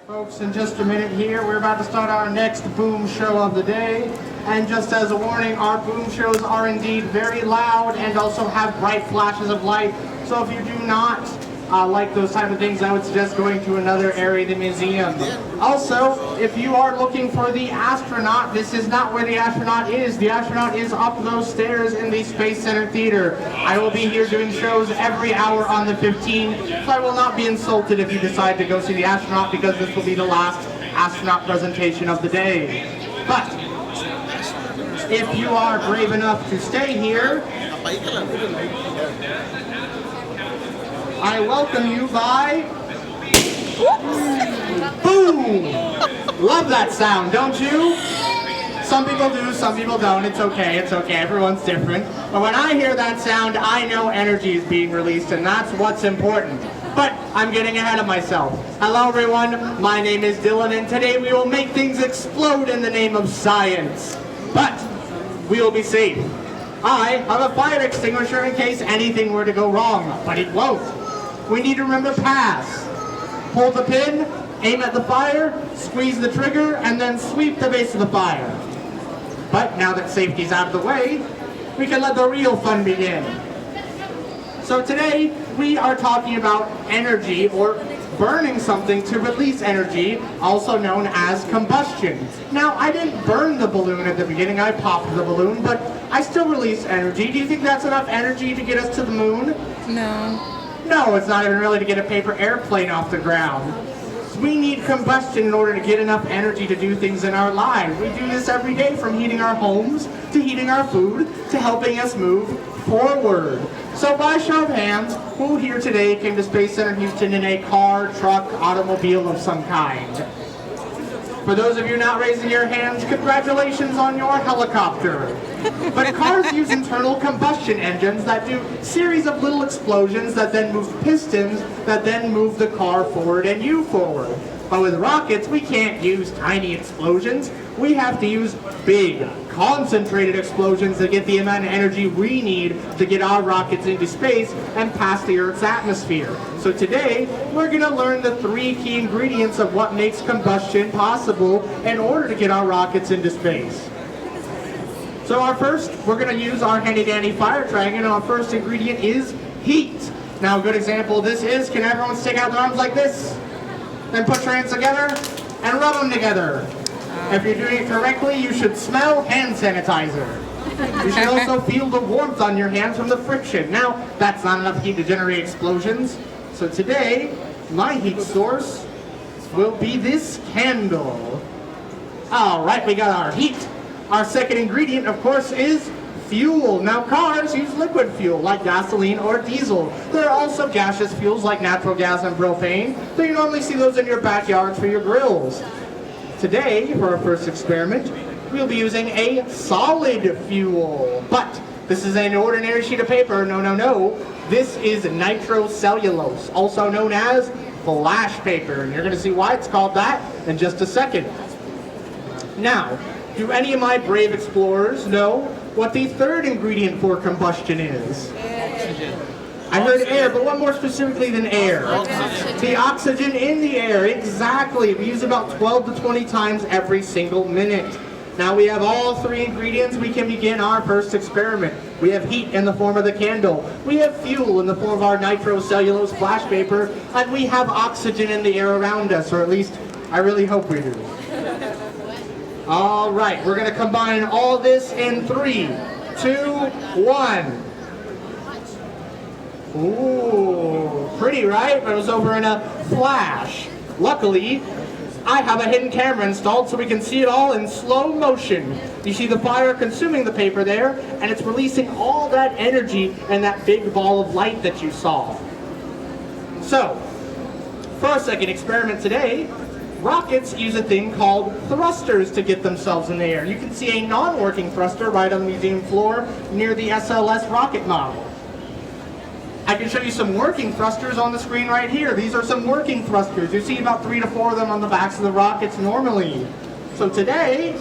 Folks, in just a minute here, we're about to start our next boom show of the day. And just as a warning, our boom shows are indeed very loud and also have bright flashes of light. So if you do not like those type of things, I would suggest going to another area of the museum. Also, if you are looking for the astronaut, this is not where the astronaut is. The astronaut is up those stairs in the Space Center Theater. I will be here doing shows every hour on the 15th, so I will not be insulted if you decide to go see the astronaut, because this will be the last astronaut presentation of the day. But if you are brave enough to stay here, I welcome you by boom! Love that sound, don't you? Some people do, some people don't. It's okay, everyone's different. But when I hear that sound, I know energy is being released, and that's what's important. But I'm getting ahead of myself. Hello everyone, my name is Dylan, and today we will make things explode in the name of science. But we will be safe. I have a fire extinguisher in case anything were to go wrong, but it won't. We need to remember pass. Pull the pin, aim at the fire, squeeze the trigger, and then sweep the base of the fire. But now that safety's out of the way, we can let the real fun begin. So today, we are talking about energy, or burning something to release energy, also known as combustion. Now, I didn't burn the balloon at the beginning, I popped the balloon, but I still release energy. Do you think that's enough energy to get us to the moon? No. No, it's not even really to get a paper airplane off the ground. We need combustion in order to get enough energy to do things in our lives. We do this every day, from heating our homes, to heating our food, to helping us move forward. So by show of hands, who here today came to Space Center Houston in a car, truck, automobile of some kind? For those of you not raising your hands, congratulations on your helicopter. But cars use internal combustion engines that do a series of little explosions that then move pistons that then move the car forward and you forward. But with rockets, we can't use tiny explosions. We have to use big, concentrated explosions to get the amount of energy we need to get our rockets into space and past the Earth's atmosphere. So today, we're going to learn the 3 key ingredients of what makes combustion possible in order to get our rockets into space. So we're going to use our handy-dandy fire dragon, and our first ingredient is heat. Now a good example of this is, can everyone stick out their arms like this? Then put your hands together and rub them together. If you're doing it correctly, you should smell hand sanitizer. You should also feel the warmth on your hands from the friction. Now, that's not enough heat to generate explosions. So today, my heat source will be this candle. All right, we got our heat. Our second ingredient, of course, is fuel. Now, cars use liquid fuel like gasoline or diesel. There are also gaseous fuels like natural gas and propane, so you normally see those in your backyards for your grills. Today, for our first experiment, we'll be using a solid fuel. But this is an ordinary sheet of paper. No. This is nitrocellulose, also known as flash paper. And you're going to see why it's called that in just a second. Now, do any of my brave explorers know what the third ingredient for combustion is? Oxygen. I heard air, but what more specifically than air? Oxygen. The oxygen in the air, exactly. We use about 12 to 20 times every single minute. Now we have all 3 ingredients. We can begin our first experiment. We have heat in the form of the candle. We have fuel in the form of our nitrocellulose flash paper. And we have oxygen in the air around us, or at least I really hope we do. All right, we're going to combine all this in 3, 2, 1. Ooh, pretty, right? But it was over in a flash. Luckily, I have a hidden camera installed so we can see it all in slow motion. You see the fire consuming the paper there, and it's releasing all that energy and that big ball of light that you saw. So, for our second experiment today, rockets use a thing called thrusters to get themselves in the air. You can see a non-working thruster right on the museum floor near the SLS rocket model. I can show you some working thrusters on the screen right here. These are some working thrusters. You see about 3 to 4 of them on the backs of the rockets normally. So today,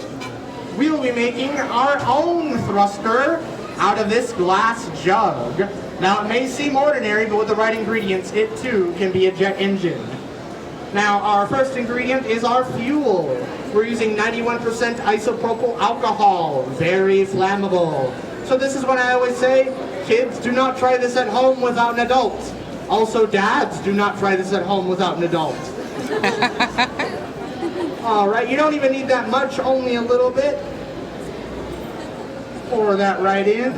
we will be making our own thruster out of this glass jug. Now it may seem ordinary, but with the right ingredients, it too can be a jet engine. Now, our first ingredient is our fuel. We're using 91% isopropyl alcohol, very flammable. So this is what I always say, kids, do not try this at home without an adult. Also, dads, do not try this at home without an adult. All right, you don't even need that much, only a little bit. Pour that right in.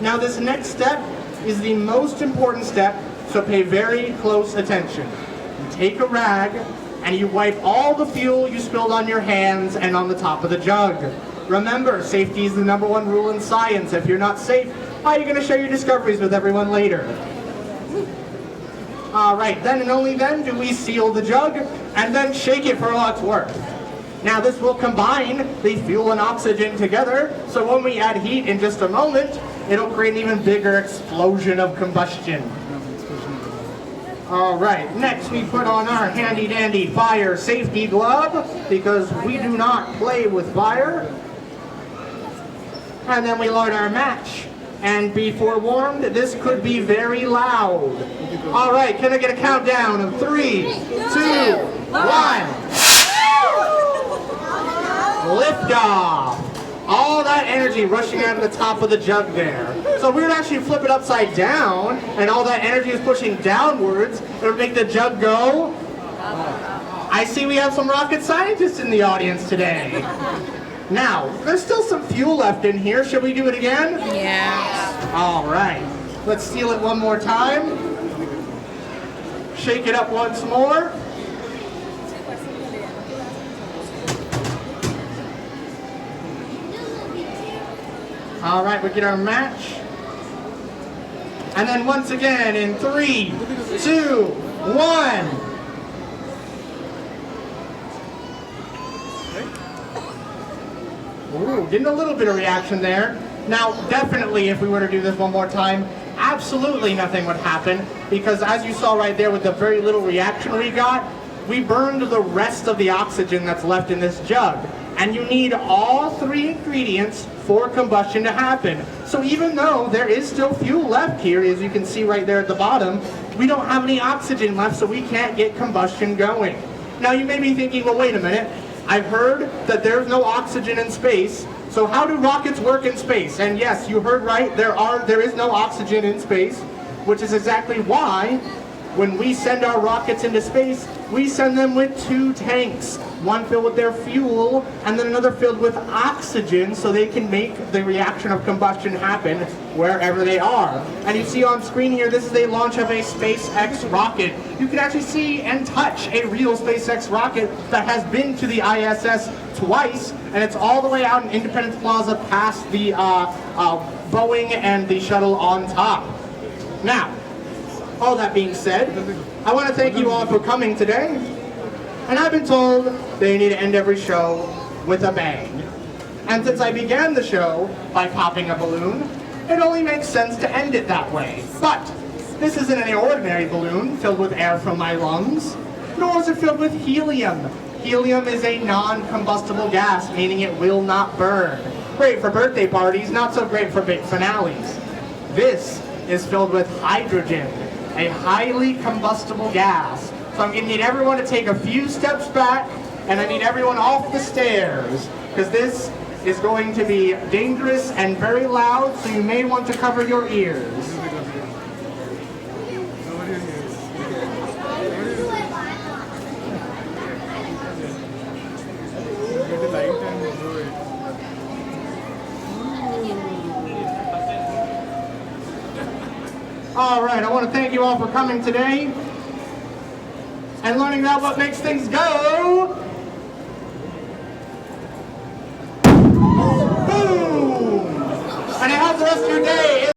Now this next step is the most important step, so pay very close attention. You take a rag and you wipe all the fuel you spilled on your hands and on the top of the jug. Remember, safety is the #1 rule in science. If you're not safe, how are you going to share your discoveries with everyone later? All right, then and only then do we seal the jug and then shake it for all it's worth. Now this will combine the fuel and oxygen together, so when we add heat in just a moment, it'll create an even bigger explosion of combustion. All right, next we put on our handy dandy fire safety glove, because we do not play with fire. And then we light our match. And be forewarned, this could be very loud. All right, can I get a countdown of 3, 2, 1. Lift off. All that energy rushing out of the top of the jug there. So if we would actually flip it upside down, and all that energy is pushing downwards, it would make the jug go. I see we have some rocket scientists in the audience today. Now, there's still some fuel left in here. Should we do it again? Yeah. All right. Let's seal it one more time. Shake it up once more. All right, we get our match. And then once again in 3, 2, 1. Ooh, getting a little bit of reaction there. Now, definitely, if we were to do this one more time, absolutely nothing would happen, because as you saw right there with the very little reaction we got, we burned the rest of the oxygen that's left in this jug. And you need all 3 ingredients for combustion to happen. So even though there is still fuel left here, as you can see right there at the bottom, we don't have any oxygen left, so we can't get combustion going. Now you may be thinking, well, wait a minute. I've heard that there's no oxygen in space, so how do rockets work in space? And yes, you heard right, there is no oxygen in space, which is exactly why when we send our rockets into space, we send them with 2 tanks. One filled with their fuel, and then another filled with oxygen, so they can make the reaction of combustion happen wherever they are. And you see on screen here, this is a launch of a SpaceX rocket. You can actually see and touch a real SpaceX rocket that has been to the ISS twice, and it's all the way out in Independence Plaza past the Boeing and the shuttle on top. Now, all that being said, I want to thank you all for coming today. And I've been told that you need to end every show with a bang. And since I began the show by popping a balloon, it only makes sense to end it that way. But this isn't any ordinary balloon filled with air from my lungs, nor is it filled with helium. Helium is a non-combustible gas, meaning it will not burn. Great for birthday parties, not so great for big finales. This is filled with hydrogen, a highly combustible gas. So I'm going to need everyone to take a few steps back, and I need everyone off the stairs, because this is going to be dangerous and very loud, so you may want to cover your ears. All right, I want to thank you all for coming today and learning about what makes things go. Boom! And it helps the rest of your day.